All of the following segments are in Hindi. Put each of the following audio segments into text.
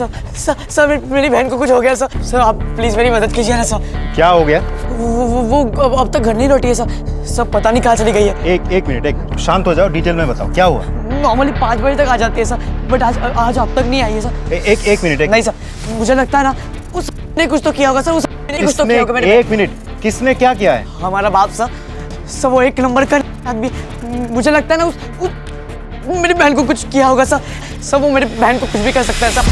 सर मेरी बहन को कुछ हो गया सर। सर आप प्लीज मेरी मदद कीजिए ना सर। क्या हो गया? वो अब तक घर नहीं लौटी है सर। सब पता नहीं कहाँ चली गई है। एक मिनट, शांत हो जाओ, डिटेल में बताओ क्या हुआ। नॉर्मली 5 बजे तक आ जाती है सर, बट आज अब तक नहीं आई है सर। एक मिनट। नहीं सर, मुझे लगता है ना उसने कुछ तो किया होगा सर। उसने कुछ तो किया होगा। एक मिनट, किसने क्या किया है? हमारा बाप सर। वो 1 नंबर का आदमी। मुझे लगता है ना मेरी बहन को कुछ किया होगा सर। वो मेरी बहन को कुछ भी कर सकता है सर।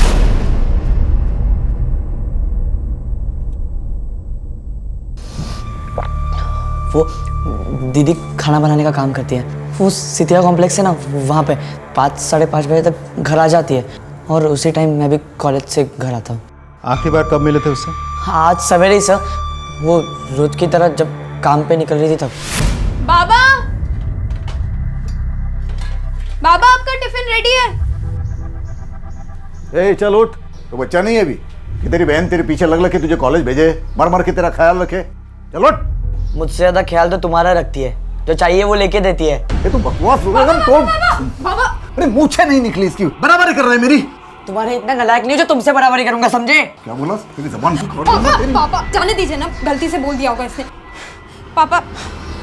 वो दीदी खाना बनाने का काम करती है। वो सितिया कॉम्प्लेक्स है ना, वहाँ पे 5 साढ़े 5 बजे तक घर आ जाती है। और उसी टाइम मैं भी कॉलेज से घर आता हूँ। आखिरी बार कब मिले थे उससे? आज सवेरे ही सर। वो रोज की तरह जब काम पे निकल रही थी तब। बाबा आपका टिफिन रेडी है। ए चल उठ, तो बच्चा नहीं है अभी कि तेरी बहन तेरे पीछे लग के तुझे कॉलेज भेजे, मर मर के तेरा ख्याल रखे। चल उठ। मुझसे ज्यादा ख्याल तो तुम्हारा रखती है, जो चाहिए वो लेके देती है। ये तो बकवास हो गया तो। बाबा अरे मूछें नहीं निकली इसकी, बराबरी कर रहा है मेरी। तुम्हारे इतना नालायक नहीं हो जो तुमसे बराबरी करूंगा, समझे? क्या बोला? तेरी जबान पापा जाने दीजिए ना, गलती से बोल दिया होगा इसने। पापा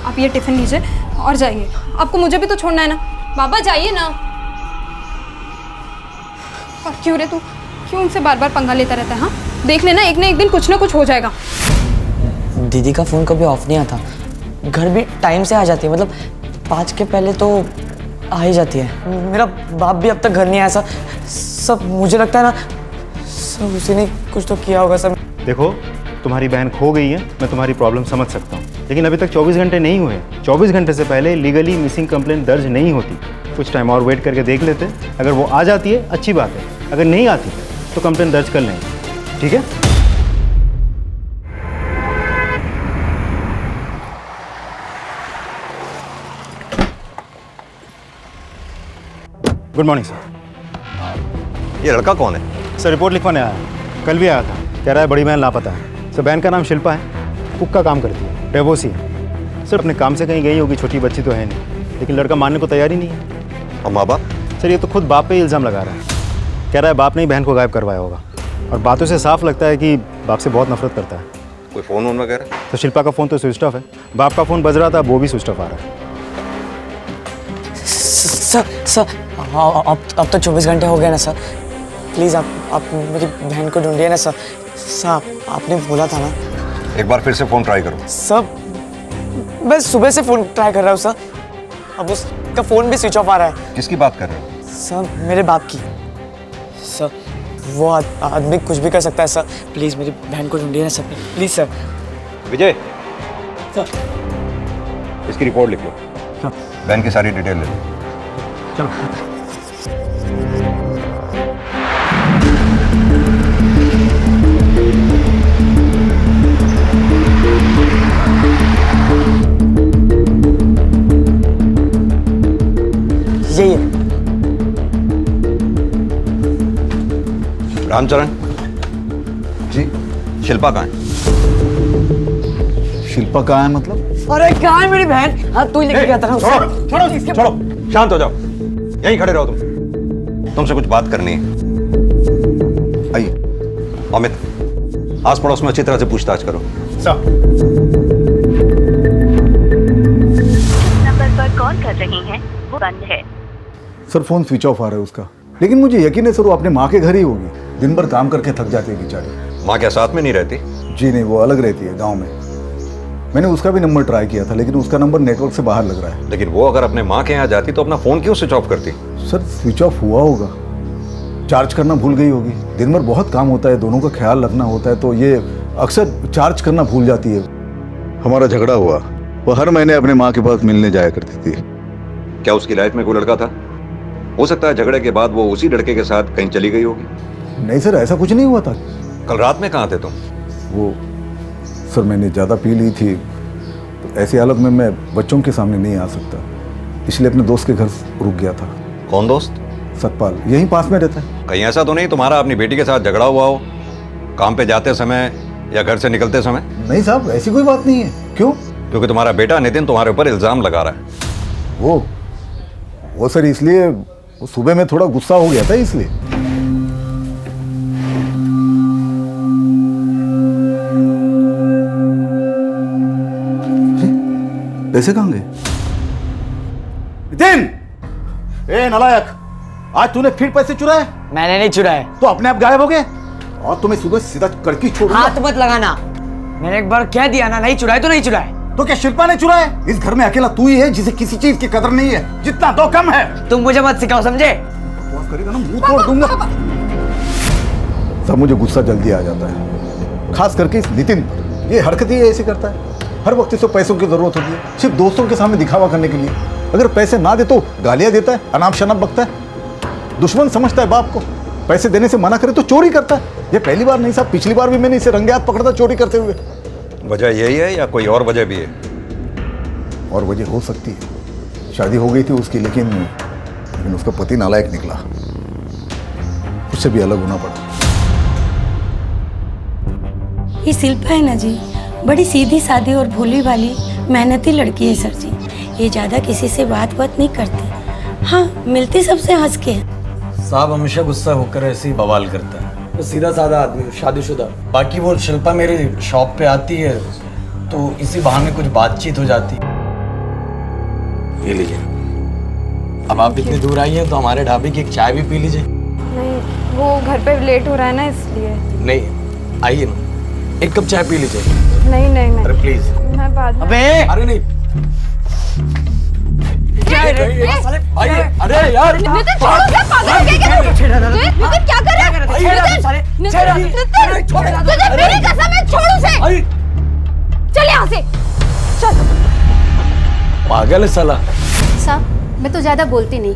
आप ये टिफिन लीजिए और जाइए। आपको मुझे भी तो छोड़ना है ना। बाबा जाइए ना। और क्यों रे, तू क्यों उनसे बार बार पंगा लेता रहता है? हाँ देख लेना, एक ना एक दिन कुछ ना कुछ हो जाएगा। दीदी का फोन कभी ऑफ नहीं आता। घर भी टाइम से आ जाती है, मतलब 5 के पहले तो आ ही जाती है। मेरा बाप भी अब तक घर नहीं आया सर। सब मुझे लगता है ना सब उसी ने कुछ तो किया होगा सर। देखो, तुम्हारी बहन खो गई है, मैं तुम्हारी प्रॉब्लम समझ सकता हूँ, लेकिन अभी तक 24 घंटे नहीं हुए। 24 घंटे से पहले लीगली मिसिंग कंप्लेंट दर्ज नहीं होती। कुछ टाइम और वेट करके देख लेते। अगर वो आ जाती है अच्छी बात है, अगर नहीं आती तो कंप्लेंट दर्ज कर लेंगे, ठीक है? Good morning sir. ये लड़का कौन है? सर रिपोर्ट लिखवाने आया है। कल भी आया था, कह रहा है बड़ी बहन लापता है। सर बहन का नाम शिल्पा है, कुक का काम करती है, डेवोसी है। सर अपने काम से कहीं गई होगी, छोटी बच्ची तो है नहीं, लेकिन लड़का मानने को तैयार ही नहीं है। और माँ बाप? सर ये तो खुद बाप पे ही इल्ज़ाम लगा रहा है। कह रहा है बाप ने ही बहन को गायब करवाया होगा, और बातों से साफ लगता है कि बाप से बहुत नफरत करता है। कोई फ़ोन वोन वगैरह? तो शिल्पा का फ़ोन तो स्विच ऑफ है, बाप का फ़ोन बज रहा था, वो भी स्विच ऑफ आ रहा है। सर अब तो 24 घंटे हो गए ना सर। प्लीज़ आप मेरी बहन को ढूंढिए ना सर। सर आपने बोला था ना। एक बार फिर से फ़ोन ट्राई करो। सर मैं सुबह से फ़ोन ट्राई कर रहा हूँ सर। अब उसका फ़ोन भी स्विच ऑफ आ रहा है। किसकी बात कर रहे हो? सर मेरे बाप की। सर वो आदमी कुछ भी कर सकता है सर। प्लीज़ मेरी बहन को ढूंढिए ना sir, please sir. Vijay, sir इसकी रिपोर्ट लिख लो। बहन की सारी डिटेल ले लो। चलो। यही है। रामचरण जी। शिल्पा कहाँ है? शिल्पा कहाँ है मतलब? अरे कहाँ है मेरी बहन? हाँ तू ही लेके गया था ना उसे। छोड़ो, शांत हो जाओ, यहीं खड़े रहो तुम। तुमसे कुछ बात करनी है। आइए। अमित, आस पड़ोस में अच्छी तरह से पूछताछ करो। सर नंबर पर कॉल कर रही हैं वो बंद है। सर फोन स्विच ऑफ आ रहा है उसका, लेकिन मुझे यकीन है सर वो अपने माँ के घर ही होगी। दिन भर काम करके थक जाती है बेचारी। माँ क्या साथ में नहीं रहती? जी नहीं, वो अलग रहती है गांव में। मैंने उसका भी नंबर ट्राई किया था, लेकिन उसका नंबर नेटवर्क से बाहर लग रहा है। लेकिन वो अगर अपने माँ के यहाँ जाती तो अपना फ़ोन क्यों स्विच ऑफ करती? सर स्विच ऑफ हुआ होगा, चार्ज करना भूल गई होगी। दिन भर बहुत काम होता है, दोनों का ख्याल रखना होता है, तो ये अक्सर चार्ज करना भूल जाती है। हमारा झगड़ा हुआ, वो हर महीने अपने माँ के पास मिलने जाया करती थी। क्या उसकी लाइफ में कोई लड़का था? हो सकता है झगड़े के बाद वो उसी लड़के के साथ कहीं चली गई होगी। नहीं सर, ऐसा कुछ नहीं हुआ था। कल रात में कहाँ थे तुम? वो सर मैंने ज़्यादा पी ली थी, तो ऐसी हालत में मैं बच्चों के सामने नहीं आ सकता, इसलिए अपने दोस्त के घर रुक गया था। कौन दोस्त? सतपाल, यहीं पास में रहता है। कहीं ऐसा तो नहीं तुम्हारा अपनी बेटी के साथ झगड़ा हुआ हो, काम पे जाते समय या घर से निकलते समय? नहीं साहब, ऐसी कोई बात नहीं है। क्यों? क्योंकि तुम्हारा बेटा नितिन तुम्हारे ऊपर इल्जाम लगा रहा है। वो सर इसलिए वो सुबह में थोड़ा गुस्सा हो गया था, इसलिए। पैसे कहाँ गए? नितिन! ए नालायक, आज तूने फिर पैसे चुराए? मैंने नहीं चुराए। तो अपने आप गायब हो गए और तुम्हें सुबह सीधा कड़की छोड़ूंगा। हाथ मत लगाना। मैंने एक बार कह दिया ना, नहीं चुराए तो नहीं चुराए। तो क्या शिल्पा ने चुराए? इस घर में अकेला तू ही है जिसे किसी चीज की कदर नहीं है, जितना दो कम है। तुम मुझे मत सिखाओ, समझे? बकवास करेगा ना मुंह तोड़ दूंगा। सब मुझे गुस्सा जल्दी आ जाता है, खास करके इस नितिन पर। ये हरकत ही ऐसे करता है, हर वक्त इसे पैसों की जरूरत होती है, सिर्फ दोस्तों के सामने दिखावा करने के लिए। अगर पैसे ना दे तो गालियां देता है, अनाप शनाप बकता है, दुश्मन समझता है बाप को। पैसे देने से मना करे तो चोरी करता है। ये पहली बार नहीं साहब, पिछली बार भी मैंने इसे रंगे हाथ पकड़ा था चोरी करते हुए। वजह यही है या कोई और वजह भी है? और वजह हो सकती है, शादी हो गई थी उसकी, लेकिन उसका पति नालायक निकला, उससे भी अलग होना पड़ा। ये शिल्पा है ना जी, बड़ी सीधी सादी और भोली भाली मेहनती लड़की है सर जी। ये ज्यादा किसी से बात नहीं करती। हाँ, मिलती सबसे हंस के। साहब हमेशा गुस्सा होकर ऐसे ही बवाल करता है। वो सीधा साधा आदमी, शादीशुदा। बाकी वो शिल्पा मेरी शॉप पे आती है तो इसी बहाने कुछ बातचीत हो जाती है। ये लीजिए, अब आप इतनी दूर आई हैं तो हमारे ढाबे की एक चाय भी पी लीजिए। नहीं, वो घर पे लेट हो रहा है ना, इसलिए। नहीं, आइए ना, एक कप चाय पी लीजिए। नहीं नहीं नहीं, अरे प्लीज। मैं बाद में। अबे अरे नहीं, भाई, अरे यार, नितिन छोड़ो, क्या पागल हो गया क्या? नितिन क्या कर रहा है? नितिन मेरी कसम है, छोड़ उसे। चल यहाँ से, चल। पागल है साला। साहब, मैं तो ज़्यादा बोलती नहीं,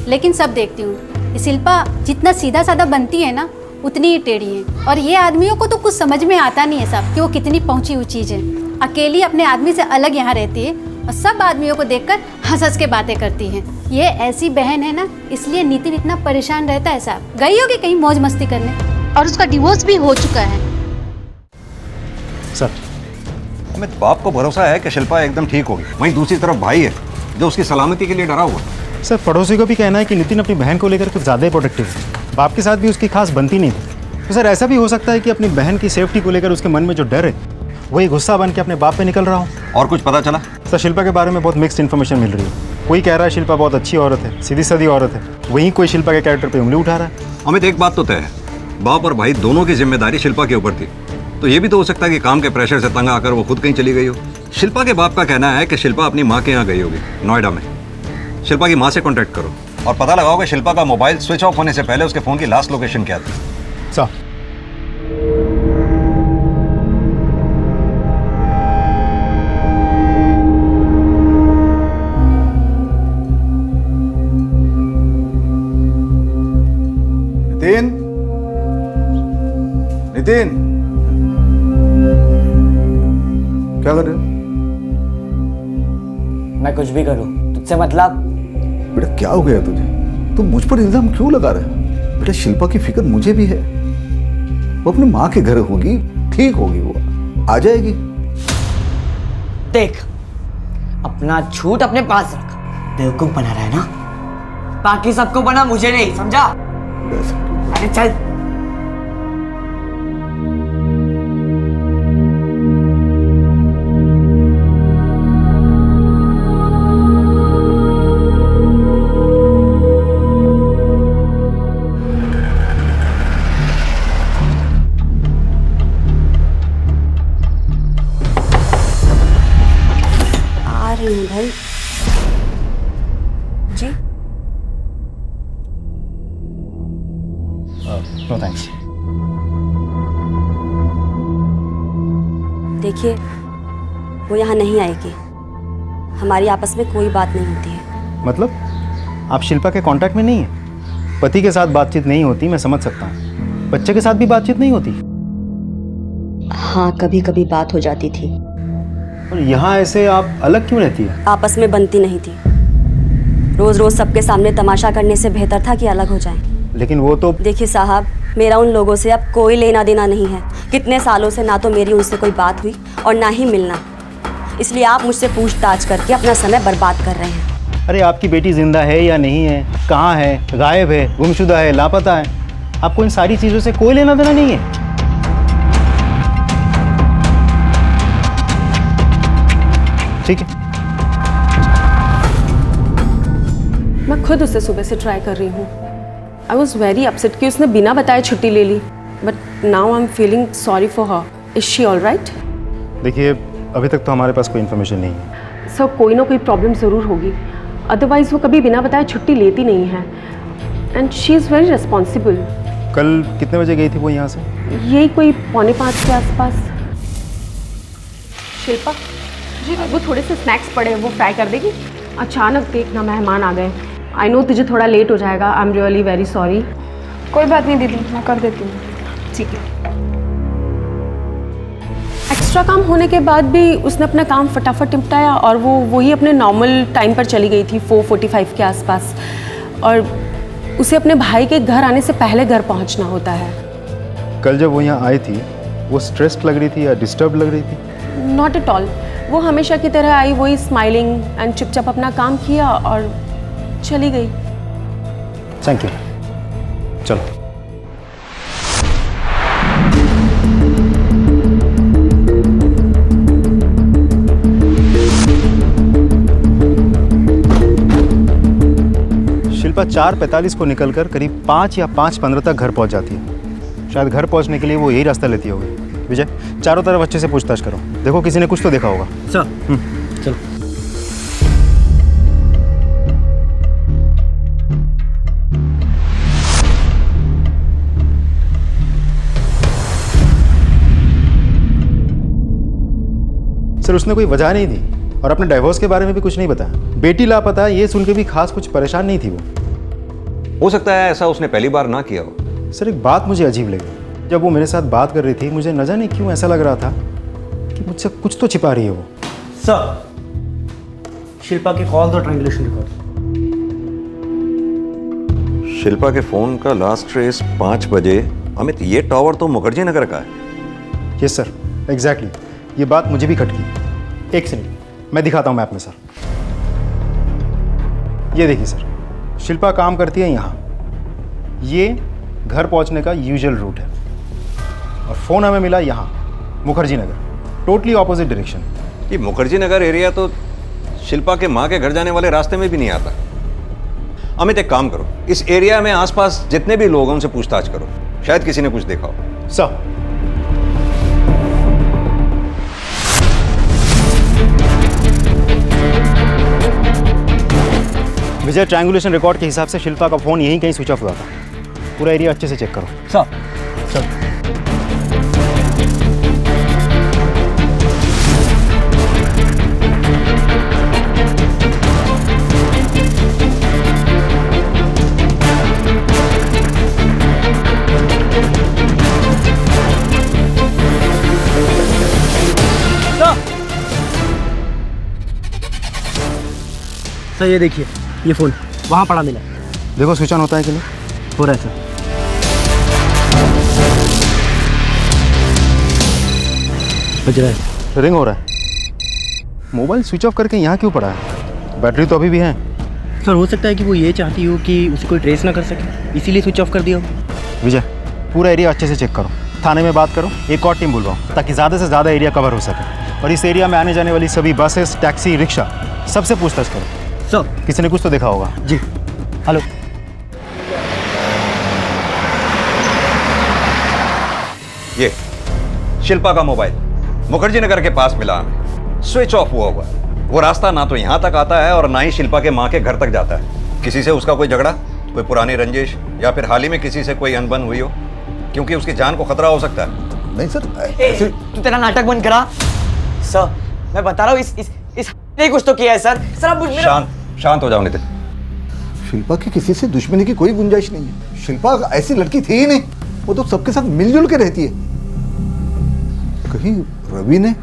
लेकिन सब देखती हूँ। शिल्पा जितना सीधा साधा बनती है ना, उतनी ही टेढ़ी है। और ये आदमियों को तो कुछ समझ में आता नहीं है साहब कि वो कितनी पहुंची हुई चीज़ है। अकेली अपने आदमी से अलग यहाँ रहती है और सब आदमियों को देखकर हंस हंस के बातें करती हैं। ये ऐसी बहन है ना, इसलिए नितिन इतना परेशान रहता है साहब। गई होगी कहीं मौज मस्ती करने, और उसका डिवोर्स भी हो चुका है। सर, अमित, बाप को भरोसा है कि शिल्पा एकदम ठीक होगी, वहीं दूसरी तरफ भाई है जो उसकी सलामती के लिए डरा हुआ। सर, पड़ोसी को भी कहना है कि नितिन अपनी बहन को लेकर कुछ ज़्यादा ही प्रोटेक्टिव है। बाप के साथ भी उसकी खास बनती नहीं थी। तो सर, ऐसा भी हो सकता है कि अपनी बहन की सेफ्टी को लेकर उसके मन में जो डर है वही गुस्सा बन के अपने बाप पे निकल रहा हो। और कुछ पता चला? सर, शिल्पा के बारे में बहुत मिक्स्ड इन्फॉर्मेशन मिल रही है। कोई कह रहा है शिल्पा बहुत अच्छी औरत है, सीधी सादी औरत है, वहीं कोई शिल्पा के कैरेक्टर पे उंगली उठा रहा है। अमित, एक बात तो तय है, बाप और भाई दोनों की जिम्मेदारी शिल्पा के ऊपर थी। तो ये भी तो हो सकता है कि काम के प्रेशर से तंग आकर वो खुद कहीं चली गई हो। शिल्पा के बाप का कहना है कि शिल्पा अपनी माँ के यहाँ गई होगी, नोएडा में। शिल्पा की माँ से कॉन्टैक्ट करो और पता लगाओ कि शिल्पा का मोबाइल स्विच ऑफ होने से पहले उसके फ़ोन की लास्ट लोकेशन क्या थी। सर, नितिन, नितिन, क्या कर रहे हो? मैं कुछ भी करूं, तुझसे मतलब? बेटा क्या हो गया तुझे? तुम मुझ पर इल्जाम क्यों लगा रहे हो? बेटा शिल्पा की फिक्र मुझे भी है। वो अपनी माँ के घर होगी, ठीक होगी, वो आ जाएगी। देख, अपना झूठ अपने पास रख। बेवकूफ बना रहा है ना, बाकी सबको बना, मुझे नहीं, समझा? अरे चल। आ रही हूँ भाई। जी, नो थैंक्स। देखिए, वो यहाँ नहीं आएगी। हमारी आपस में कोई बात नहीं होती है। मतलब आप शिल्पा के कांटेक्ट में नहीं है? पति के साथ बातचीत नहीं होती, मैं समझ सकता हूँ। बच्चे के साथ भी बातचीत नहीं होती? हाँ, कभी कभी बात हो जाती थी। और यहाँ ऐसे आप अलग क्यों रहती है? आपस में बनती नहीं थी। रोज रोज सबके सामने तमाशा करने से बेहतर था कि अलग हो जाएं। लेकिन वो तो देखिए साहब, मेरा उन लोगों से अब कोई लेना देना नहीं है। कितने सालों से ना तो मेरी उनसे कोई बात हुई और ना ही मिलना। इसलिए आप मुझसे पूछताछ करके अपना समय बर्बाद कर रहे हैं। अरे आपकी बेटी जिंदा है या नहीं है, कहाँ है, गायब है, गुमशुदा है, लापता है, आपको इन सारी चीज़ों से कोई लेना देना नहीं है। ठीक है, मैं खुद उसे सुबह से ट्राई कर रही हूँ। आई वॉज वेरी अपसेट कि उसने बिना बताए छुट्टी ले ली, but now I am feeling sorry for her. Is she all right? देखिए, अभी तक तो हमारे पास कोई इन्फॉर्मेशन नहीं है। सर, कोई ना कोई प्रॉब्लम ज़रूर होगी, अदरवाइज़ वो कभी बिना बताए छुट्टी लेती नहीं है। And she is very responsible. कल कितने बजे गई थी वो यहाँ से? यही कोई 4:45 के आसपास। शिल्पा जी, वो थोड़े से स्नैक्स पड़े हैं, वो फ्राई कर देगी? अचानक देखना मेहमान आ गए। आई नो तुझे थोड़ा लेट हो जाएगा, I am really very sorry. कोई बात नहीं दीदी, मैं कर देती हूँ। ठीक है। एक्स्ट्रा काम होने के बाद भी उसने अपना काम फटाफट निपटाया और वो वही अपने नॉर्मल टाइम पर चली गई थी 4:45 के आसपास। और उसे अपने भाई के घर आने से पहले घर पहुंचना होता है। कल जब वो यहाँ आई थी, वो स्ट्रेस्ड लग रही थी या डिस्टर्ब लग रही थी? Not at all. वो हमेशा की तरह आई, वही स्माइलिंग एंड चुपचाप अपना काम किया और चली गई। Thank you. चलो। शिल्पा 4:45 को निकलकर करीब 5 या 5:15 तक घर पहुंच जाती है। शायद घर पहुंचने के लिए वो यही रास्ता लेती होगी। विजय, चारों तरफ अच्छे से पूछताछ करो, देखो किसी ने कुछ तो देखा होगा। सर चलो। सर, उसने कोई वजह नहीं दी और अपने डाइवोर्स के बारे में भी कुछ नहीं बताया। बेटी लापता ये सुन के भी खास कुछ परेशान नहीं थी वो। हो सकता है ऐसा उसने पहली बार ना किया हो। सर, एक बात मुझे अजीब लगी। जब वो मेरे साथ बात कर रही थी, मुझे न जाने क्यों ऐसा लग रहा था कि मुझसे कुछ तो छिपा रही है वो। सर, शिल्पा के कॉल और ट्रायंगुलेशन रिकॉर्ड। शिल्पा के फोन का लास्ट ट्रेस 5 बजे। अमित, ये टावर तो मुखर्जी नगर का है। Yes sir, exactly. ये बात मुझे भी खटकी। एक सेकंड, मैं दिखाता हूँ मैप में सर। ये देखिए सर, शिल्पा काम करती है यहाँ। ये घर पहुँचने का यूजुअल रूट है और फ़ोन हमें मिला यहाँ, Mukherjee Nagar, totally opposite direction. ये मुखर्जी नगर एरिया तो शिल्पा के माँ के घर जाने वाले रास्ते में भी नहीं आता। अमित, एक काम करो, इस एरिया में आसपास जितने भी लोग हैं उनसे पूछताछ करो, शायद किसी ने कुछ देखा हो। सर, विजय, ट्रायंगुलेशन रिकॉर्ड के हिसाब से शिल्पा का फ़ोन यहीं कहीं स्विच ऑफ हुआ था। पूरा एरिया अच्छे से चेक करो। सर सर सर, ये देखिए, ये फ़ोन वहाँ पड़ा मिला। देखो स्विच ऑन होता है कि नहीं। हो रहा है सर। बज रहा है। रिंग हो रहा है। मोबाइल स्विच ऑफ करके यहाँ क्यों पड़ा है? बैटरी तो अभी भी है। सर, हो सकता है कि वो ये चाहती हो कि उसे कोई ट्रेस ना कर सके, इसीलिए स्विच ऑफ कर दिया हो। विजय, पूरा एरिया अच्छे से चेक करो, थाने में बात करो, एक और टीम बुलवाओ ताकि ज़्यादा से ज़्यादा एरिया कवर हो सके। और इस एरिया में आने जाने वाली सभी बसेस, टैक्सी, रिक्शा, सबसे पूछताछ करो। सर, किसी ने कुछ तो देखा होगा। जी। हेलो। ये शिल्पा का मोबाइल मुखर्जी नगर के पास मिला हमें, स्विच ऑफ हुआ हुआ है। वो रास्ता ना तो यहाँ तक आता है और ना ही शिल्पा के माँ के घर तक जाता है। किसी से उसका कोई झगड़ा, कोई पुरानी रंजिश या फिर हाल ही में किसी से कोई अनबन हुई हो, क्योंकि उसकी जान को खतरा हो सकता है। नहीं सर, तू तेरा नाटक बंद करा। सर, मैं बता रहा हूँ, इस ने कुछ तो किया है सर। सर, आप मुझ में शांत हो जाओ नितिन। शिल्पा की किसी से दुश्मनी की कोई गुंजाइश नहीं है। शिल्पा ऐसी लड़की थी ही नहीं, वो तो सबके साथ मिलजुल के रहती है। कहीं रवि ने?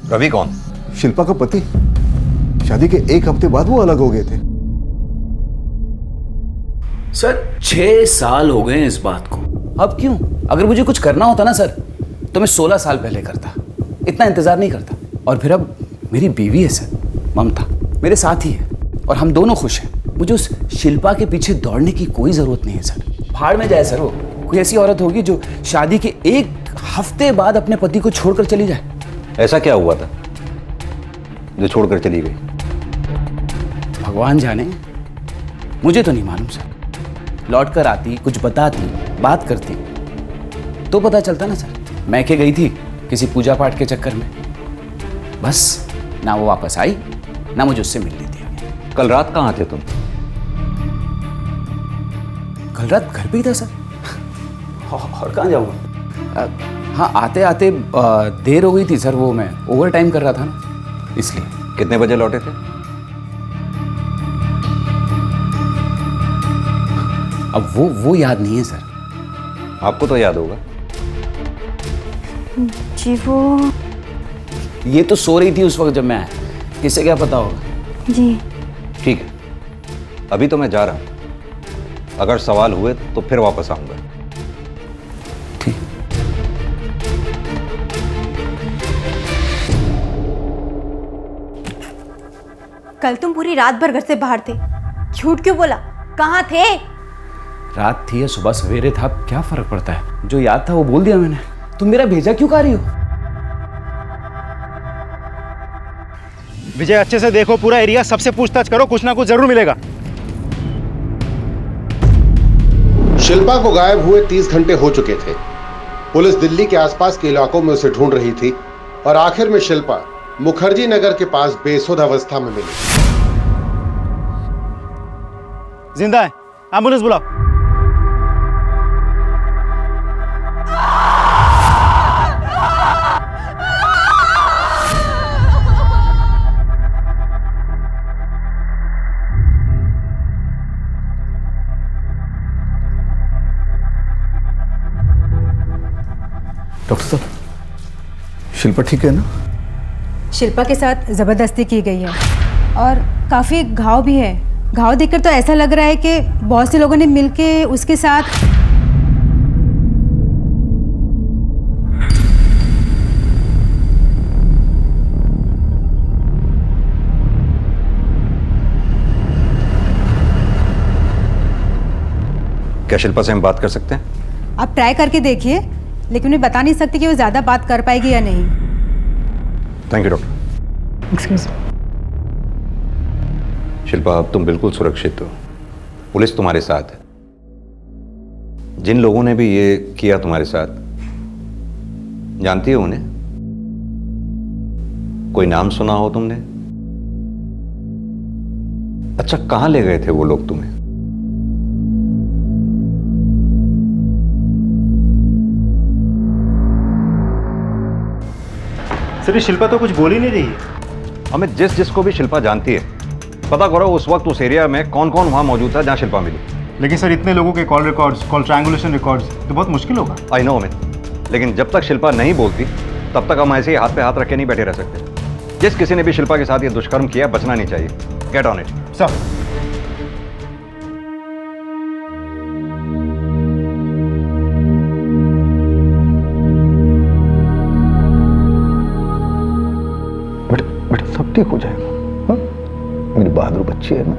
रवि कौन? शिल्पा का पति। शादी के 1 हफ्ते बाद वो अलग हो गए थे। सर, 6 साल हो गए इस बात को। अब क्यों? अगर मुझे कुछ करना होता ना सर, तो मैं 16 साल पहले करता। इतना इंतजार नहीं करता। और फिर अब मेरी बीवी है सर, ममता, मेरे साथ ही है और हम दोनों खुश हैं। मुझे उस शिल्पा के पीछे दौड़ने की कोई जरूरत नहीं है सर। भाड़ में जाए सर वो। कोई ऐसी औरत होगी जो शादी के 1 हफ्ते बाद अपने पति को छोड़कर चली जाए। ऐसा क्या हुआ था जो छोड़कर चली गई? भगवान जाने। मुझे तो नहीं मालूम सर। लौट कर आती, कुछ बताती, बात करती तो पता चलता ना सर। मैके गई थी किसी पूजा पाठ के चक्कर में, बस ना वो वापस आई ना मुझे उससे मिलने दिया। कल रात कहाँ थे तुम? कल रात घर पे ही था सर। और कहाँ जाऊँगा? हाँ, आते आते देर हो गई थी सर, वो मैं ओवर टाइम कर रहा था ना, इसलिए। कितने बजे लौटे थे? अब वो याद नहीं है सर। आपको तो याद होगा। जी वो ये तो सो रही थी उस वक्त जब मैं आया, किसे क्या पता होगा। जी ठीक है, अभी तो मैं जा रहा हूँ, अगर सवाल हुए तो फिर वापस आऊंगा। ठीक। कल तुम पूरी रात भर घर से बाहर थे, झूठ क्यों बोला? कहाँ थे? रात थी या सुबह सवेरे था, क्या फर्क पड़ता है? जो याद था वो बोल दिया मैंने। तुम मेरा भेजा क्यों खा रही हो? विजय, अच्छे से देखो पूरा एरिया, सबसे पूछताछ करो, कुछ ना कुछ जरूर मिलेगा। शिल्पा को गायब हुए 30 घंटे हो चुके थे। पुलिस दिल्ली के आसपास के इलाकों में उसे ढूंढ रही थी और आखिर में शिल्पा मुखर्जी नगर के पास बेसुध अवस्था में मिली। जिंदा है, एम्बुलेंस बुलाओ। डॉक्टर साहब, शिल्पा ठीक है ना? शिल्पा के साथ ज़बरदस्ती की गई है और काफ़ी घाव भी है। घाव देखकर तो ऐसा लग रहा है कि बहुत से लोगों ने मिलके उसके साथ। क्या शिल्पा से हम बात कर सकते हैं? आप ट्राई करके देखिए, लेकिन मैं बता नहीं सकती कि वो ज़्यादा बात कर पाएगी या नहीं। Thank you doctor. Excuse. Shilpa, अब तुम बिल्कुल सुरक्षित हो, पुलिस तुम्हारे साथ है। जिन लोगों ने भी ये किया तुम्हारे साथ, जानती हो उन्हें? कोई नाम सुना हो तुमने? अच्छा, कहां ले गए थे वो लोग तुम्हें? सर, शिल्पा तो कुछ बोल ही नहीं रही है। हमें जिसको भी शिल्पा जानती है पता करो उस वक्त उस एरिया में कौन कौन वहां मौजूद था जहां शिल्पा मिली। लेकिन सर, इतने लोगों के call records, call triangulation records, तो बहुत मुश्किल होगा। आई नो अमित, लेकिन जब तक शिल्पा नहीं बोलती तब तक हम ऐसे ही हाथ पे हाथ रख के नहीं बैठे रह सकते। जिस किसी ने भी शिल्पा के साथ ये दुष्कर्म किया, बचना नहीं चाहिए। Get on it sir. बेटा सब ठीक हो जाएगा। हाँ, मेरी बहादुर बच्ची है ना,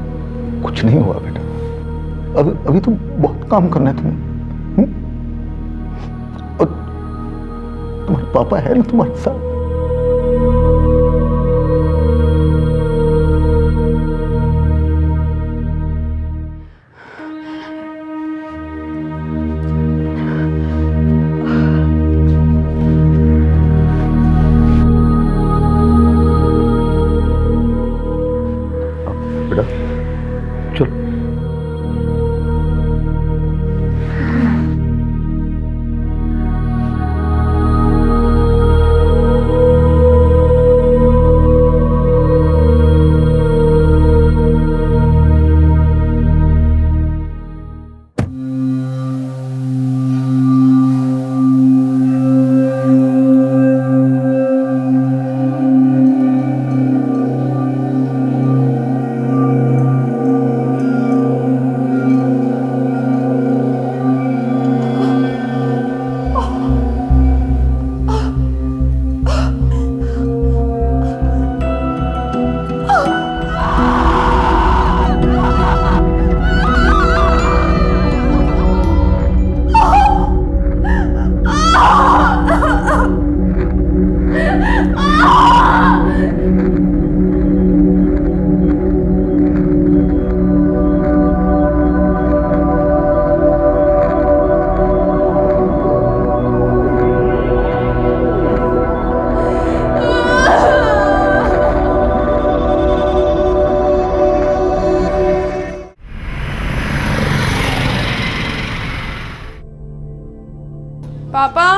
कुछ नहीं हुआ बेटा। अभी तो बहुत काम करना है तुम्हें। और तुम्हारे पापा है ना तुम्हारे साथ। पापा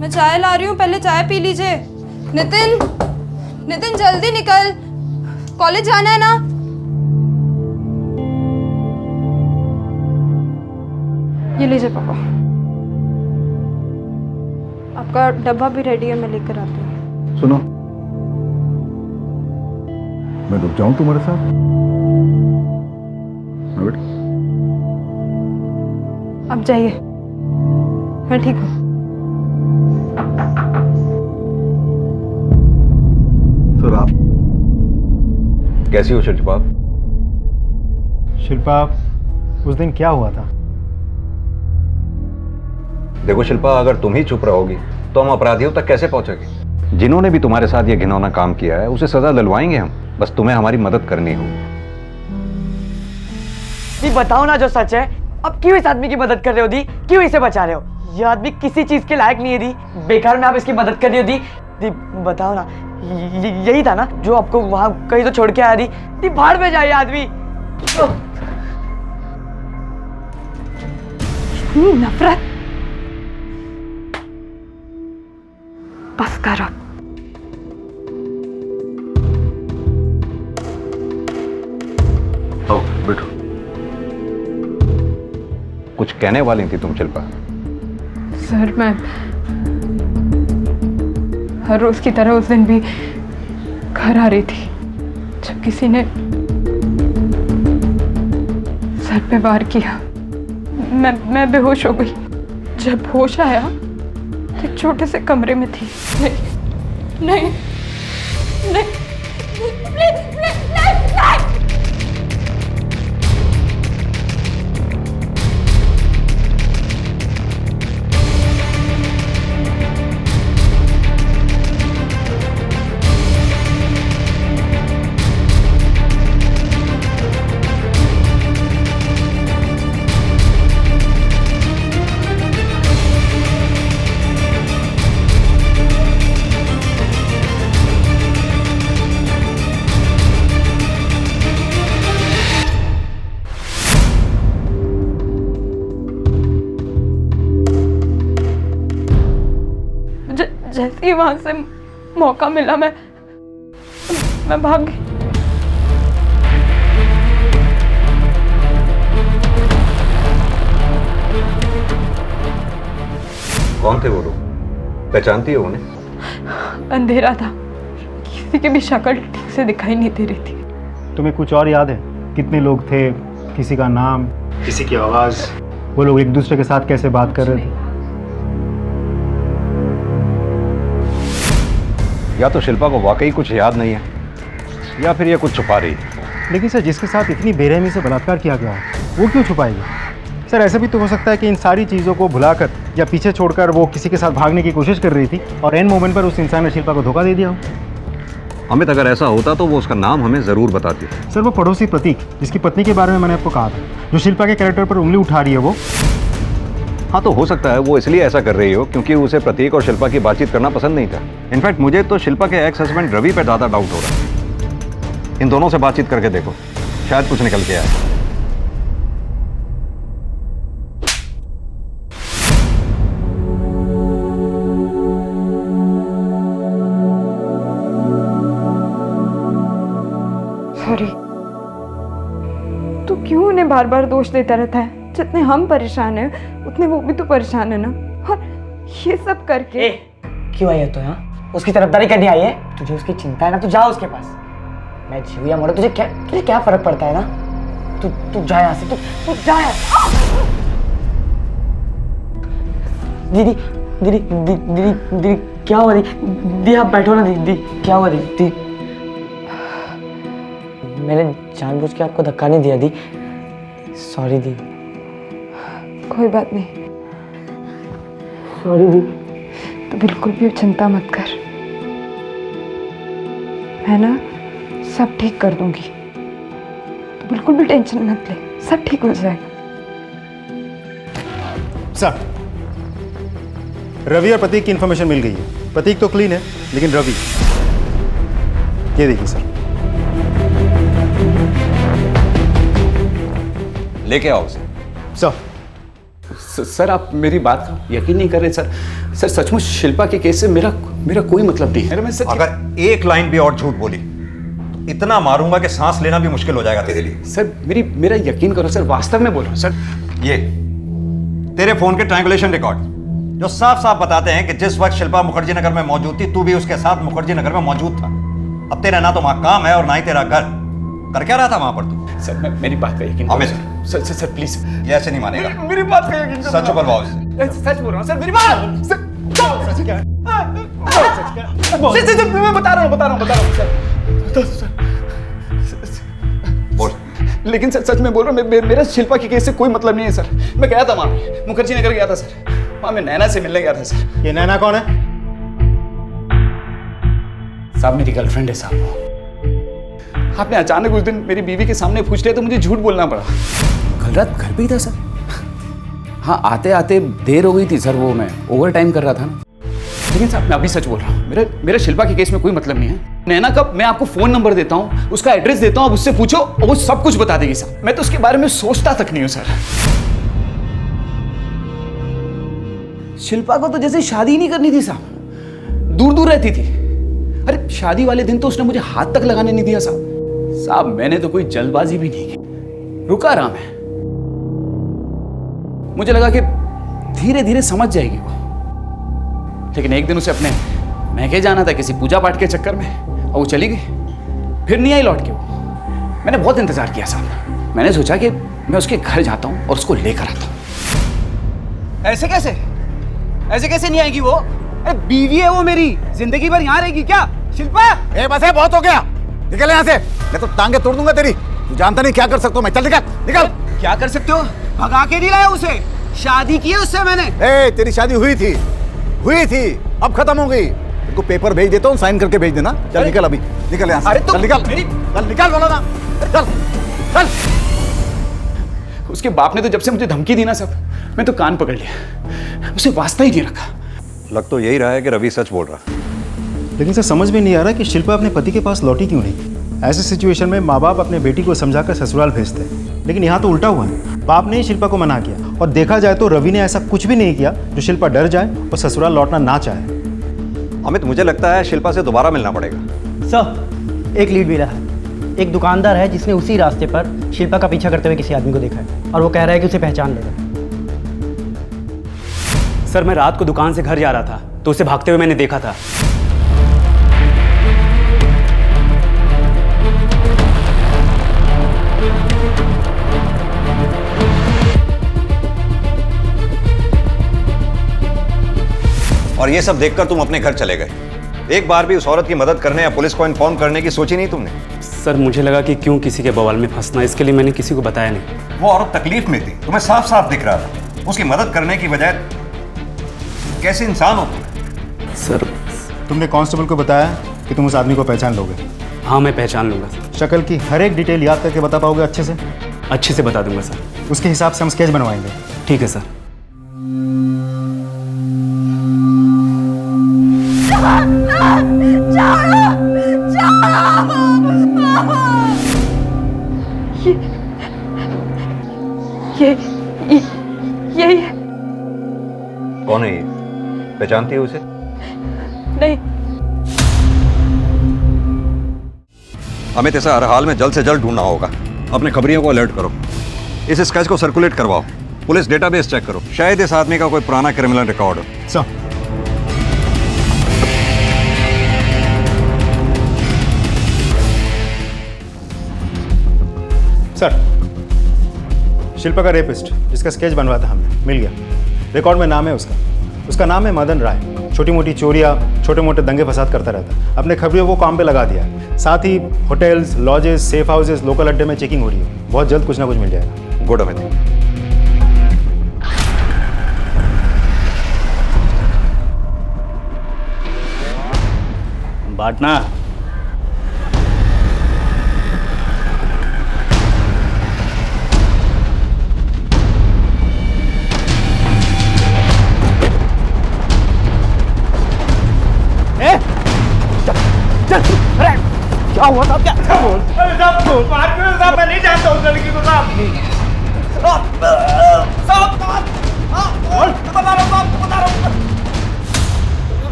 मैं चाय ला रही हूँ, पहले चाय पी लीजिए। नितिन, नितिन जल्दी निकल, कॉलेज जाना है ना। ये लीजिए पापा, आपका डब्बा भी रेडी है, मैं लेकर आती हूँ। सुनो, मैं रुक जाऊं तुम्हारे साथ? हाँ बेटा, अब जाइए, मैं ठीक हूँ। सर आप कैसी हो शिल्पा? शिल्पा, उस दिन क्या हुआ था? देखो शिल्पा, अगर तुम ही चुप रहोगी तो हम अपराधियों तक कैसे पहुंचेंगे? जिन्होंने भी तुम्हारे साथ ये घिनौना काम किया है उसे सजा दिलवाएंगे हम, बस तुम्हें हमारी मदद करनी होगी। दी बताओ ना जो सच है, अब क्यों इस आदमी की मदद कर रहे हो दी? क्यों इसे बचा रहे हो? ये आदमी किसी चीज के लायक नहीं है दी, बेकार में आप इसकी मदद कर रही हो दी। दी बताओ ना, यही था ना जो आपको वहां कहीं तो छोड़ के आया दी? दी भाड़ में जाए आदमी। नफरत, बस करो। आओ बैठो। कुछ कहने वाली थी तुम शिल्पा? सर मैं हर रोज की तरह उस दिन भी घर आ रही थी जब किसी ने सर पे वार किया। मैं बेहोश हो गई। जब होश आया तो एक छोटे से कमरे में थी। नहीं नहीं नहीं, प्लीज नहीं। जैसे ही वहां से मौका मिला मैं भाग गई। कौन थे वो लोग? पहचानती हो उन्हें? अंधेरा था, किसी की भी शक्ल ठीक से दिखाई नहीं दे रही थी। तुम्हें कुछ और याद है? कितने लोग थे? किसी का नाम, किसी की आवाज? वो लोग एक दूसरे के साथ कैसे बात कर रहे थे? या तो शिल्पा को वाकई कुछ याद नहीं है या फिर ये कुछ छुपा रही है। लेकिन सर, जिसके साथ इतनी बेरहमी से बलात्कार किया गया है वो क्यों छुपाएगी? सर ऐसा भी तो हो सकता है कि इन सारी चीज़ों को भुलाकर या पीछे छोड़कर वो किसी के साथ भागने की कोशिश कर रही थी और एन मोमेंट पर उस इंसान ने शिल्पा को धोखा दे दिया हो। अमित, अगर ऐसा होता तो वो उसका नाम हमें ज़रूर बताती। सर वो पड़ोसी प्रतीक, जिसकी पत्नी के बारे में मैंने आपको कहा था, जो शिल्पा के कैरेक्टर पर उंगली उठा रही है वो। हाँ, तो हो सकता है वो इसलिए ऐसा कर रही हो क्योंकि उसे प्रतीक और शिल्पा की बातचीत करना पसंद नहीं था। इनफैक्ट मुझे तो शिल्पा के एक्स हस्बैंड रवि पर ज़्यादा डाउट हो रहा है। इन दोनों से बातचीत करके देखो, शायद कुछ निकल के आए। सॉरी, तू क्यों उन्हें बार बार दोष देता रहता है? जितने हम परेशान हैं उतने वो भी तो परेशान है ना। और ये सब करके क्यों आई है तो यहाँ? उसकी तरफदारी करने आई है? तुझे उसकी चिंता है ना, तू जा उसके पास। मैं जीव या मरो तुझे क्या फर्क पड़ता है ना? तू जा यहाँ से, तू जा यहाँ से। दीदी दीदी दीदी दीदी क्या हुआ? दीदी आप बैठो ना। दीदी क्या हुआ? दीदी मैंने जानबूझ के आपको धक्का नहीं दिया दी, सॉरी दी। कोई बात नहीं, सॉरी दी। तो बिल्कुल भी चिंता मत कर, मैं ना सब ठीक कर दूंगी। तो बिल्कुल भी टेंशन मत ले, सब ठीक हो जाएगा। सर, रवि और प्रतीक की इंफॉर्मेशन मिल गई है। प्रतीक तो क्लीन है, लेकिन रवि, ये देखिए सर। लेके आओ उसे। सर, सर आप मेरी बात का यकीन नहीं कर रहे सर। सर सचमुच शिल्पा के केस से मेरा कोई मतलब नहीं है। मैं सच अगर एक लाइन भी और झूठ बोली तो इतना मारूंगा कि सांस लेना भी मुश्किल हो जाएगा तेरे लिए। सर मेरा यकीन करो सर, वास्तव में बोल रहा हूँ सर। ये तेरे फोन के ट्रायंगुलेशन रिकॉर्ड जो साफ साफ बताते हैं कि जिस वक्त शिल्पा मुखर्जी नगर में मौजूद थी तू भी उसके साथ मुखर्जी नगर में मौजूद था। अब तेरा ना तो वहां काम है और ना ही तेरा घर। कर क्या रहा था वहां पर तू? सर मेरी बात का यकीन अमित सर प्लीज। ये ऐसे नहीं मानेगा। मेरी बात का यकीन सच बोलवाओ इसे। सच बोल रहा हूँ सर, मेरी बात मैं बता रहा हूँ सर। बोल। लेकिन सर सच में बोल रहा हूँ, मेरा शिल्पा के केस से कोई मतलब नहीं है सर। मैं गया था वहां पे, मुखर्जी नगर गया था सर। वहां मैं नैना से मिलने गया था सर। ये नैना कौन है? साहब मेरी गर्लफ्रेंड है साहब। आपने अचानक उस दिन मेरी बीवी के सामने पूछ लिया तो मुझे झूठ बोलना पड़ा। कल रात घर पे ही था सर। हाँ आते आते देर हो गई थी सर, वो मैं ओवर टाइम कर रहा था ना। लेकिन साहब मैं अभी सच बोल रहा हूँ, मेरा शिल्पा के केस में कोई मतलब नहीं है। नैना का मैं आपको फोन नंबर देता हूँ, उसका एड्रेस देता हूँ, आप उससे पूछो और वो सब कुछ बता देगी साहब। मैं तो उसके बारे में सोचता तक नहीं हूँ सर। शिल्पा को तो जैसे शादी ही नहीं करनी थी साहब, दूर दूर रहती थी। अरे शादी वाले दिन तो उसने मुझे हाथ तक लगाने नहीं दिया साहब। साहब मैंने तो कोई जल्दबाजी भी नहीं की, रुका रहा मैं। मुझे लगा कि धीरे धीरे समझ जाएगी वो। लेकिन एक दिन उसे अपने मैके जाना था किसी पूजा पाठ के चक्कर में और वो चली गई, फिर नहीं आई लौट के वो। मैंने बहुत इंतजार किया साहब। मैंने सोचा कि मैं उसके घर जाता हूं और उसको लेकर आता हूं। ऐसे कैसे नहीं आएगी वो? अरे बीवी है वो मेरी, जिंदगी भर यहाँ रहेगी क्या शिल्पा? बस है, बहुत हो गया, निकल यहाँ से, मैं तो टांगे तोड़ दूंगा तेरी। तू जानता नहीं क्या कर सकता हूँ मैं। चल निकल। क्या कर सकते हो? भगा के नहीं लाया उसे, शादी की है उससे मैंने। तेरी शादी हुई थी, अब खत्म हो गई। तेरे पेपर भेज देता हूँ, साइन करके भेज देना। चल निकल, अभी निकल यहाँ से। अरे चल निकल बोला ना। चल। उसके बाप ने तो जब से मुझे धमकी दी ना सब, मैं तो कान पकड़ लिया, उसे वास्ता ही नहीं रखा। लग तो यही रहा है कि रवि सच बोल रहा। लेकिन सर समझ में नहीं आ रहा कि शिल्पा अपने पति के पास लौटी क्यों नहीं। ऐसी सिचुएशन में माँ बाप अपने बेटी को समझाकर ससुराल भेजते हैं, लेकिन यहाँ तो उल्टा हुआ है। बाप ने ही शिल्पा को मना किया और देखा जाए तो रवि ने ऐसा कुछ भी नहीं किया जो शिल्पा डर जाए और ससुराल लौटना ना चाहे। अमित मुझे लगता है शिल्पा से दोबारा मिलना पड़ेगा। सर एक लीड मिला है। एक दुकानदार है जिसने उसी रास्ते पर शिल्पा का पीछा करते हुए किसी आदमी को देखा है और वो कह रहा है कि उसे पहचान लेगा। सर मैं रात को दुकान से घर जा रहा था तो उसे भागते हुए मैंने देखा था। और ये सब देखकर तुम अपने घर चले गए। एक बार भी उस औरत की मदद करने या पुलिस को इन्फॉर्म करने की सोची नहीं तुमने? सर मुझे लगा कि क्यों किसी के बवाल में फंसना, इसके लिए मैंने किसी को बताया नहीं। वो औरत तकलीफ में थी, तुम्हें साफ साफ दिख रहा था। उसकी मदद करने की बजाय कैसे इंसान हो तुम? सर तुमने कांस्टेबल को बताया कि तुम उस आदमी को पहचान लोगे? हाँ मैं पहचान लूँगा सर। शक्ल की हर एक डिटेल याद करके बता पाओगे अच्छे से? अच्छे से बता दूंगा सर। उसके हिसाब से हम स्केच बनवाएंगे। ठीक है सर। यही है। कौन है ये? पहचानती है उसे? नहीं। हमें इसे हर हाल में जल्द से जल्द ढूंढना होगा। अपने खबरियों को अलर्ट करो, इस स्केच को सर्कुलेट करवाओ, पुलिस डेटाबेस चेक करो, शायद इस आदमी का कोई पुराना क्रिमिनल रिकॉर्ड हो। सर शिल्पा का रेपिस्ट जिसका स्केच बनवाया था हमने मिल गया। रिकॉर्ड में नाम है उसका नाम है मदन राय। छोटी मोटी चोरियाँ, छोटे मोटे दंगे फसाद करता रहता है। अपने खबरियों को काम पे लगा दिया है। साथ ही hotels, lodges, safe houses, local अड्डे में चेकिंग हो रही है। बहुत जल्द कुछ ना कुछ मिल जाएगा। गुड अमित। बांटना। क्या हुआ साहब? क्या बोल साहब, मैं नहीं जानता उस लड़की को साहब।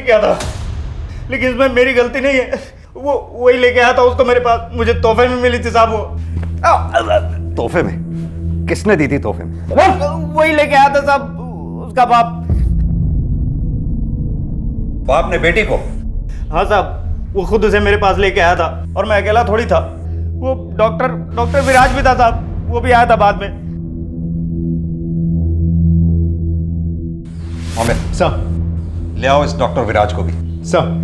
किया था, लेकिन इसमें मेरी गलती नहीं है। वो वही लेके आया था उसको मेरे पास, मुझे तोहफे में मिली थी साहब। वो तोहफे में? किसने दी थी तोहफे में? वही लेके आया था साहब, उसका बाप। बाप ने बेटी को? हाँ साहब, वो खुद उसे मेरे पास लेके आया था और मैं अकेला थोड़ी था। वो डॉक्टर विराज भी था साहब, वो भी आया था बाद में। अमित सर, ले आओ इस डॉक्टर विराज को भी। सर।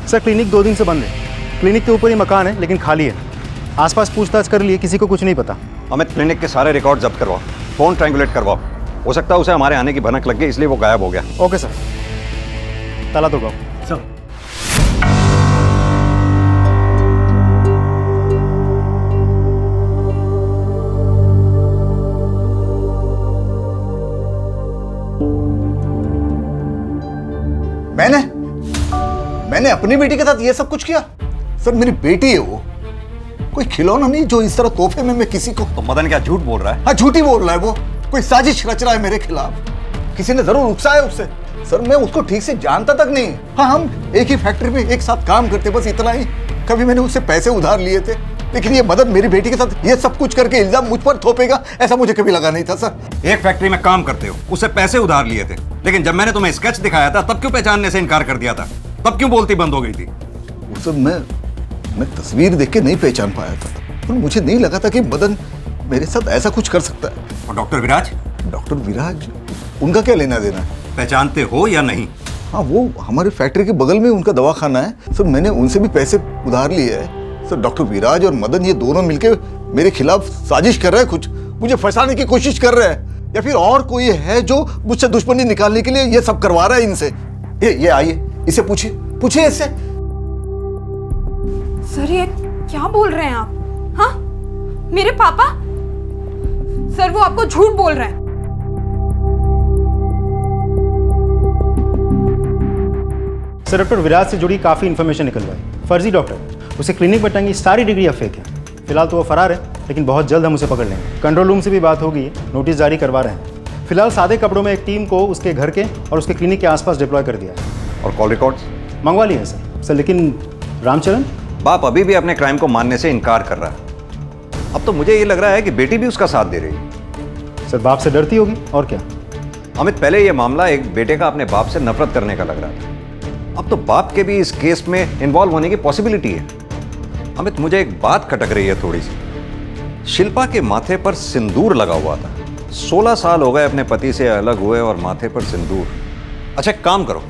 सर, क्लिनिक 2 दिन से बंद है। क्लिनिक के ऊपर ही मकान है लेकिन खाली है। आसपास पूछताछ कर लिए, किसी को कुछ नहीं पता। अमित, क्लिनिक के सारे रिकॉर्ड जब्त करवाओ, फोन ट्रायंगुलेट करवाओ। हो सकता है उसे हमारे आने की भनक लग गई इसलिए वो गायब हो गया। Okay sir. ताला तो सर। मैंने अपनी बेटी के साथ ये सब कुछ किया? सर, मेरी बेटी है वो, कोई खिलौना नहीं जो इस तरह तोहफे में मैं किसी को। तो मदन क्या झूठ बोल रहा है? हाँ, झूठ ही बोल रहा है वो। कोई साजिश रच रहा है मेरे खिलाफ। किसी ने जरूर उकसाया उससे। सर, मैं उसको ठीक से जानता तक नहीं। हाँ, हम एक ही फैक्ट्री में एक साथ काम करते, बस इतना ही। कभी मैंने उससे पैसे उधार लिए थे, लेकिन ये मदन मेरी बेटी के साथ ये सब कुछ करके इल्जाम मुझ पर थोपेगा, ऐसा मुझे कभी लगा नहीं था सर। एक फैक्ट्री में काम करते हो, उससे पैसे उधार लिए थे, लेकिन जब मैंने तुम्हें स्केच दिखाया था तब क्यों पहचानने से इनकार कर दिया था? तब क्यों बोलती बंद हो गई थी? उस समय मैं तस्वीर देख के नहीं पहचान पाया था, और मुझे नहीं लगा था कि मदन मेरे साथ ऐसा कुछ कर सकता है। और डॉक्टर विराज? डॉक्टर विराज, उनका क्या लेना देना है? पहचानते हो या नहीं? हाँ, वो हमारे फैक्ट्री के बगल में उनका दवाखाना है सर। मैंने उनसे भी पैसे उधार लिए हैं सर। डॉक्टर विराज और मदन ये दोनों मिलके मेरे खिलाफ साजिश कर रहे हैं, कुछ मुझे फंसाने की कोशिश कर रहे हैं, या फिर और कोई है जो मुझसे दुश्मनी निकालने के लिए ये सब करवा रहा है इनसे। ये आइए, इसे पूछिए इससे। सर, ये क्या बोल रहे हैं आप? हाँ, मेरे पापा? सर, वो आपको झूठ बोल रहे हैं। सर, डॉक्टर विराज से जुड़ी काफ़ी इन्फॉर्मेशन निकलवाई। फर्जी डॉक्टर, उसे क्लिनिक में टंगी सारी डिग्री अब फेक है। फिलहाल तो वो फरार है, लेकिन बहुत जल्द हम उसे पकड़ लेंगे। कंट्रोल रूम से भी बात हो गई है, नोटिस जारी करवा रहे हैं। फिलहाल सादे कपड़ों में एक टीम को उसके घर के और उसके क्लिनिक के आसपास डिप्लॉय कर दिया है। और कॉल रिकॉर्ड्स मंगवा लिए हैं सर। लेकिन रामचरण? बाप अभी भी अपने क्राइम को मानने से इनकार कर रहा है। अब तो मुझे ये लग रहा है कि बेटी भी उसका साथ दे रही है। सर, बाप से डरती होगी और क्या। अमित, पहले ये मामला एक बेटे का अपने बाप से नफरत करने का लग रहा था, अब तो बाप के भी इस केस में इन्वॉल्व होने की पॉसिबिलिटी है। अमित, मुझे एक बात खटक रही है थोड़ी सी। शिल्पा के माथे पर सिंदूर लगा हुआ था। 16 साल हो गए अपने पति से अलग हुए और माथे पर सिंदूर। अच्छा, एक काम करो,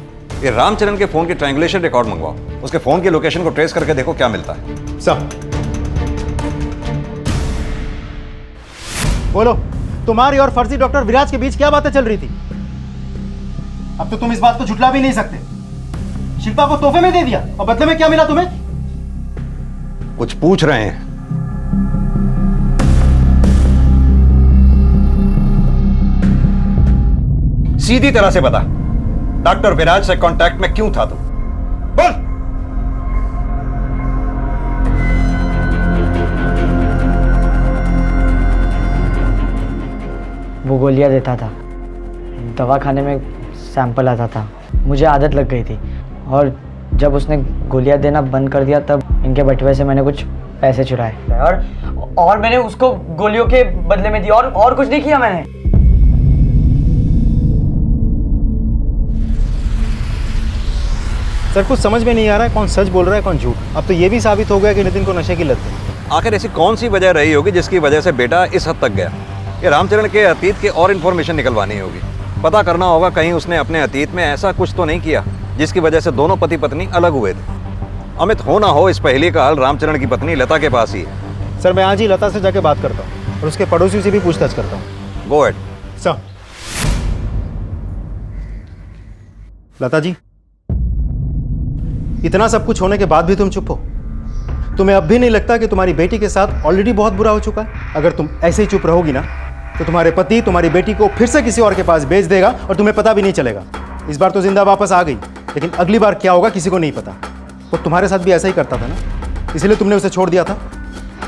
ये रामचरण के फोन के ट्रायंगुलेशन रिकॉर्ड मंगवाओ, उसके फोन की लोकेशन को ट्रेस करके देखो क्या मिलता है। सर, बोलो, तुम्हारी और फर्जी डॉक्टर विराज के बीच क्या बातें चल रही थी? अब तो तुम इस बात को झुठला भी नहीं सकते। शिल्पा को तोहफे में दे दिया और बदले में क्या मिला तुम्हें? कुछ पूछ रहे हैं? सीधी तरह से बता, डॉक्टर विराज से कांटेक्ट में क्यों था तू? बोल। वो गोलियां देता था, दवाखाने में सैंपल आता था, मुझे आदत लग गई थी, और जब उसने गोलियां देना बंद कर दिया तब इनके बटुए से मैंने कुछ पैसे चुराए और मैंने उसको गोलियों के बदले में दी, और कुछ नहीं किया मैंने। सर, कुछ समझ में नहीं आ रहा है कौन सच बोल रहा है कौन झूठ। अब तो ये भी साबित हो गया कि नितिन को नशे की लत है। आखिर ऐसी कौन सी वजह रही होगी जिसकी वजह से बेटा इस हद तक गया? ये रामचरण के अतीत की और इन्फॉर्मेशन निकलवानी होगी, पता करना होगा कहीं उसने अपने अतीत में ऐसा कुछ तो नहीं किया जिसकी वजह से दोनों पति पत्नी अलग हुए थे। अमित, हो ना हो इस पहेली का हल रामचरण की पत्नी लता के पास ही है। सर, मैं आज ही लता से जाके बात करता हूँ और उसके पड़ोसी से भी पूछताछ करता हूँ। Go at. Sir. Lata ji, इतना सब कुछ होने के बाद भी तुम चुप हो? तुम्हें अब भी नहीं लगता कि तुम्हारी बेटी के साथ ऑलरेडी बहुत बुरा हो चुका है? अगर तुम ऐसे ही चुप रहोगी ना तो तुम्हारे पति तुम्हारी बेटी को फिर से किसी और के पास भेज देगा और तुम्हें पता भी नहीं चलेगा। इस बार तो जिंदा वापस आ गई, लेकिन अगली बार क्या होगा किसी को नहीं पता। वो तुम्हारे साथ भी ऐसा ही करता था ना, इसीलिए तुमने उसे छोड़ दिया था।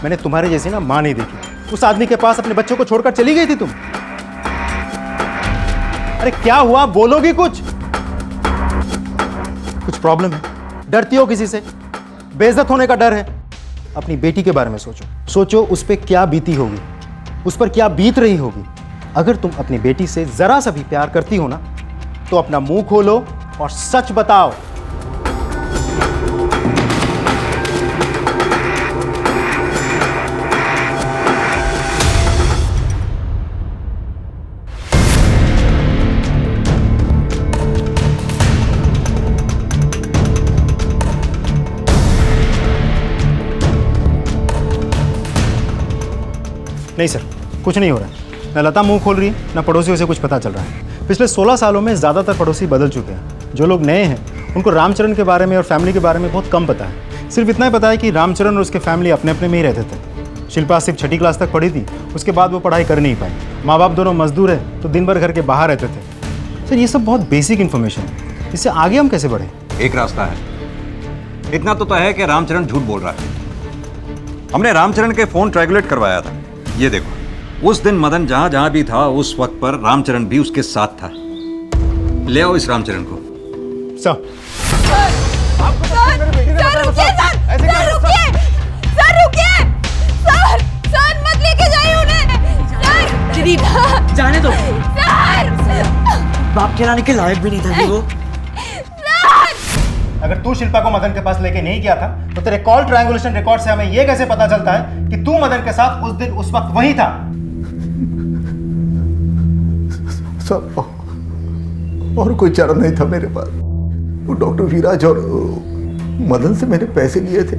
मैंने तुम्हारे जैसी ना माँ नहीं देखी। उस आदमी के पास अपने बच्चों को छोड़कर चली गई थी तुम। अरे क्या हुआ, बोलोगी कुछ? कुछ प्रॉब्लम है? डरती हो किसी से? बेइज्जत होने का डर है? अपनी बेटी के बारे में सोचो, सोचो उस पर क्या बीती होगी, उस पर क्या बीत रही होगी। अगर तुम अपनी बेटी से जरा सा भी प्यार करती हो ना, तो अपना मुंह खोलो और सच बताओ। नहीं सर, कुछ नहीं हो रहा है। ना लता मुंह खोल रही है, ना पड़ोसियों से कुछ पता चल रहा है। पिछले 16 सालों में ज़्यादातर पड़ोसी बदल चुके हैं। जो लोग नए हैं उनको रामचरण के बारे में और फैमिली के बारे में बहुत कम पता है। सिर्फ इतना ही पता है कि रामचरण और उसके फैमिली अपने अपने में ही रहते थे। शिल्पा सिर्फ 6ठी क्लास तक पढ़ी थी, उसके बाद वो पढ़ाई कर नहीं पाई। माँ बाप दोनों मजदूर हैं तो दिन भर घर के बाहर रहते थे। सर ये सब बहुत बेसिक इन्फॉर्मेशन है, इससे आगे हम कैसे बढ़े? एक रास्ता है, इतना तो तय है कि रामचरण झूठ बोल रहा है। हमने रामचरण के फोन ट्रायंगुलेट करवाया था। ये देखो, उस दिन मदन जहां जहां भी था उस वक्त पर रामचरण भी उसके साथ था। ले आओ इस रामचरण को। सर मत लेके जाइए उन्हें। दीदी जाने दो। सर बाप खिलाने के लायक भी नहीं था वो। अगर तू शिल्पा को मदन के पास लेके नहीं गया था तो तेरे कॉल ट्रायंगुलेशन रिकॉर्ड से हमें यह कैसे पता चलता है कि तू मदन के साथ उस दिन उस वक्त वहीं था? सर और कोई चारा नहीं था मेरे पास। वो डॉक्टर विराज और मदन से मैंने पैसे लिए थे,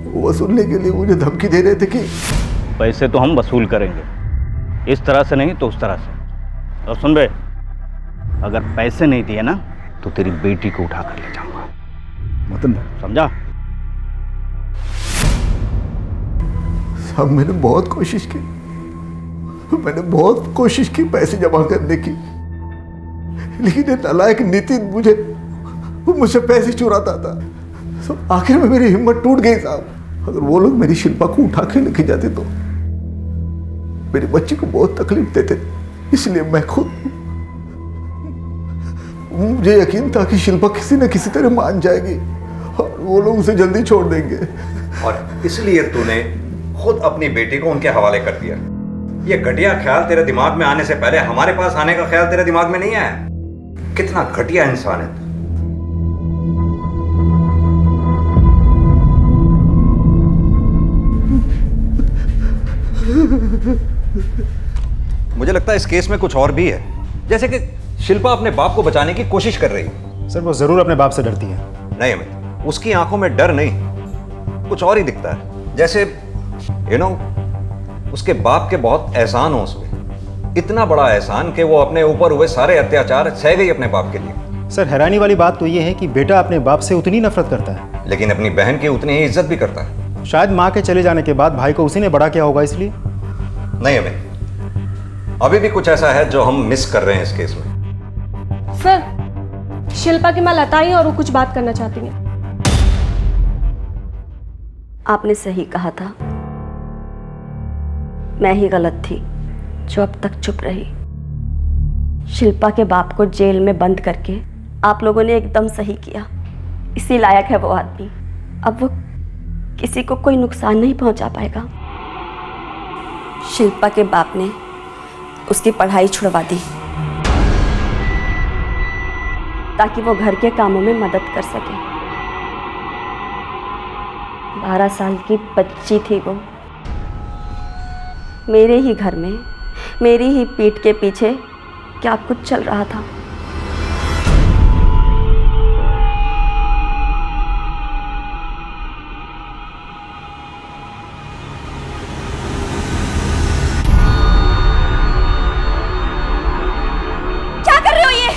वो वसूलने के लिए मुझे धमकी दे रहे थे कि पैसे तो हम वसूल करेंगे, इस तरह से नहीं तो उस तरह से। और सुन बे, अगर पैसे नहीं दिए ना तो तेरी बेटी को उठा कर ले जाऊंगा। मदन समझा? सब मैंने बहुत कोशिश की, मैंने बहुत कोशिश की पैसे जमा करने की, लेकिन ये नालायक नितिन मुझसे पैसे चुराता था। तो आखिर में मेरी हिम्मत टूट गई साहब। अगर वो लोग मेरी शिल्पा को उठा के लेके जाते तो मेरी बच्ची को बहुत तकलीफ देते, इसलिए मैं खुद, मुझे यकीन था कि शिल्पा किसी न किसी तरह मान जाएगी और वो लोग उसे जल्दी छोड़ देंगे। और इसलिए तूने खुद अपनी बेटी को उनके हवाले कर दिया। ये घटिया ख्याल तेरे दिमाग में आने से पहले हमारे पास आने का ख्याल तेरे दिमाग में नहीं आया? कितना घटिया इंसान है। मुझे लगता है इस केस में कुछ और भी है, जैसे कि शिल्पा अपने बाप को बचाने की कोशिश कर रही है। सर वो जरूर अपने बाप से डरती है। नहीं अमित, उसकी आंखों में डर नहीं, कुछ और ही दिखता है। जैसे उसके बाप के बहुत एहसान हो उस पे, इतना बड़ा एहसान कि वो अपने ऊपर हुए सारे अत्याचार सह गई अपने बाप के लिए। सर हैरानी वाली बात तो ये है कि बेटा अपने बाप से उतनी नफरत करता है, लेकिन अपनी बहन की उतनी ही इज्जत भी करता है। शायद माँ के चले जाने के बाद भाई को उसी ने बड़ा किया होगा इसलिए। नहीं अमित, अभी भी कुछ ऐसा है जो हम मिस कर रहे हैं इस केस में। सर शिल्पा की मां लता ही और वो कुछ बात करना चाहती हैं। आपने सही कहा था, मैं ही गलत थी जो अब तक चुप रही। शिल्पा के बाप को जेल में बंद करके आप लोगों ने एकदम सही किया। इसी लायक है वो आदमी। अब वो किसी को कोई नुकसान नहीं पहुंचा पाएगा। शिल्पा के बाप ने उसकी पढ़ाई छुड़वा दी ताकि वो घर के कामों में मदद कर सके। 12 साल की बच्ची थी वो। मेरे ही घर में मेरी ही पीठ के पीछे क्या कुछ चल रहा था। क्या कर रहे हो ये?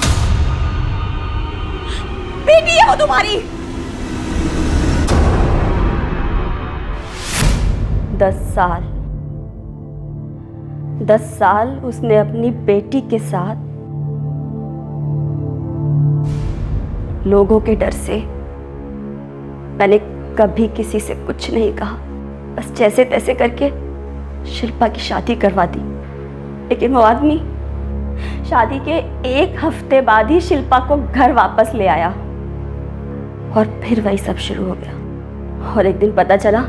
बेटी है वो तुम्हारी। 10 साल 10 साल उसने अपनी बेटी के साथ लोगों के डर से, मैंने कभी किसी से कुछ नहीं कहा, बस जैसे तैसे करके शिल्पा की शादी करवा दी। लेकिन वो आदमी शादी के 1 हफ्ते बाद ही शिल्पा को घर वापस ले आया और फिर वही सब शुरू हो गया। और एक दिन पता चला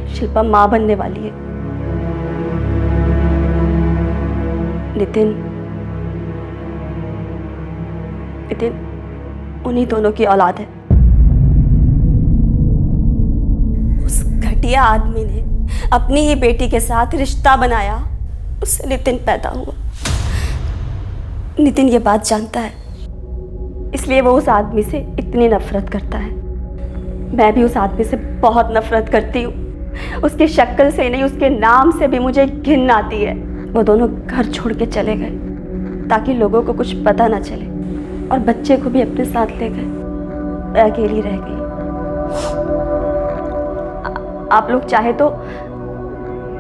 शिल्पा मां बनने वाली है। नितिन उन्हीं दोनों की औलाद है। उस घटिया आदमी ने अपनी ही बेटी के साथ रिश्ता बनाया, उससे नितिन पैदा हुआ। नितिन ये बात जानता है, इसलिए वो उस आदमी से इतनी नफरत करता है। मैं भी उस आदमी से बहुत नफरत करती हूँ। उसकी शक्ल से नहीं, उसके नाम से भी मुझे घिन आती है। वो दोनों घर छोड़ के चले गए ताकि लोगों को कुछ पता ना चले, और बच्चे को भी अपने साथ ले गए। मैं अकेली रह गई। आप लोग चाहे तो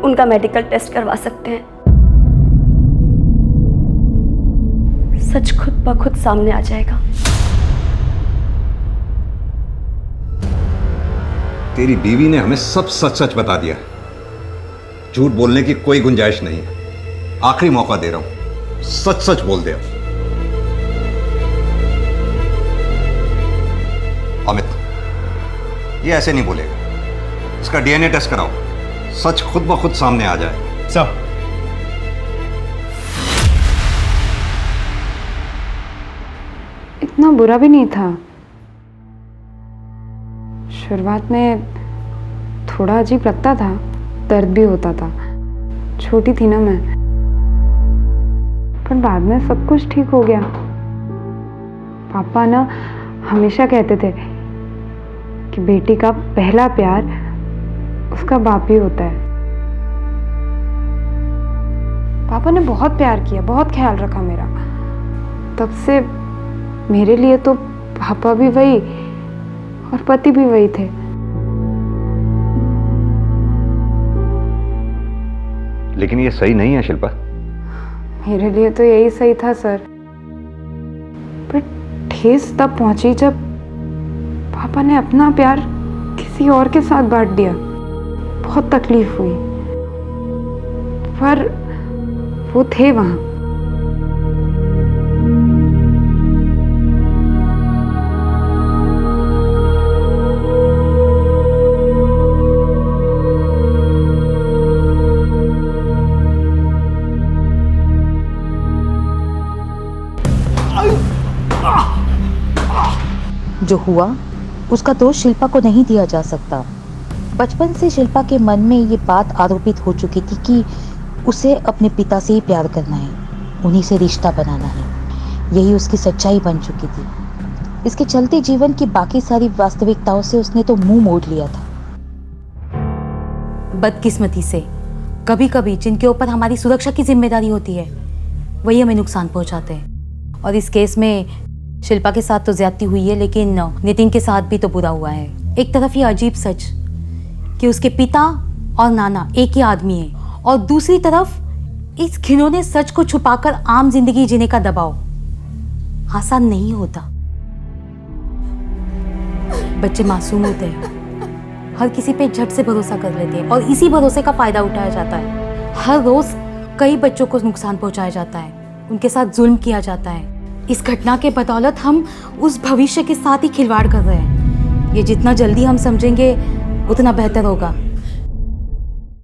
उनका मेडिकल टेस्ट करवा सकते हैं। सच खुद ब खुद सामने आ जाएगा। तेरी बीवी ने हमें सब सच सच बता दिया। झूठ बोलने की कोई गुंजाइश नहीं है। आखिरी मौका दे रहा हूं, सच सच बोल दे। अमित, ये ऐसे नहीं बोलेगा। इसका डीएनए टेस्ट कराओ, सच खुद ब खुद सामने आ जाए। सर, इतना बुरा भी नहीं था। शुरुआत में थोड़ा अजीब लगता था, दर्द भी होता था। छोटी थी ना मैं, पर बाद में सब कुछ ठीक हो गया। पापा ना हमेशा कहते थे कि बेटी का पहला प्यार उसका बाप ही होता है। पापा ने बहुत प्यार किया, बहुत ख्याल रखा मेरा। तब से मेरे लिए तो पापा भी वही और पति भी वही थे। लेकिन ये सही नहीं है शिल्पा। मेरे लिए तो यही सही था सर, पर ठेस तब पहुंची जब पापा ने अपना प्यार किसी और के साथ बांट दिया। बहुत तकलीफ हुई, पर वो थे वहां। जो हुआ उसका दोष शिल्पा को नहीं दिया जा सकता। बचपन से शिल्पा के मन में ये बात आरोपित हो चुकी थी कि उसे अपने पिता से ही प्यार करना है, उन्हीं से रिश्ता बनाना है। यही उसकी सच्चाई बन चुकी थी। इसके चलते जीवन की बाकी सारी वास्तविकताओं से उसने तो मुंह मोड़ लिया था। बदकिस्मती से कभी कभी जिनके ऊपर हमारी सुरक्षा की जिम्मेदारी होती है वही हमें नुकसान पहुंचाते हैं। और इस केस में शिल्पा के साथ तो ज्यादती हुई है, लेकिन नितिन के साथ भी तो बुरा हुआ है। एक तरफ ये अजीब सच कि उसके पिता और नाना एक ही आदमी है, और दूसरी तरफ इस घिनौने सच को छुपाकर आम जिंदगी जीने का दबाव आसान नहीं होता। बच्चे मासूम होते हैं, हर किसी पे झट से भरोसा कर लेते हैं, और इसी भरोसे का फायदा उठाया जाता है। हर रोज कई बच्चों को नुकसान पहुंचाया जाता है, उनके साथ जुल्म किया जाता है। इस घटना के बदौलत हम उस भविष्य के साथ ही खिलवाड़ कर रहे हैं। ये जितना जल्दी हम समझेंगे उतना बेहतर होगा।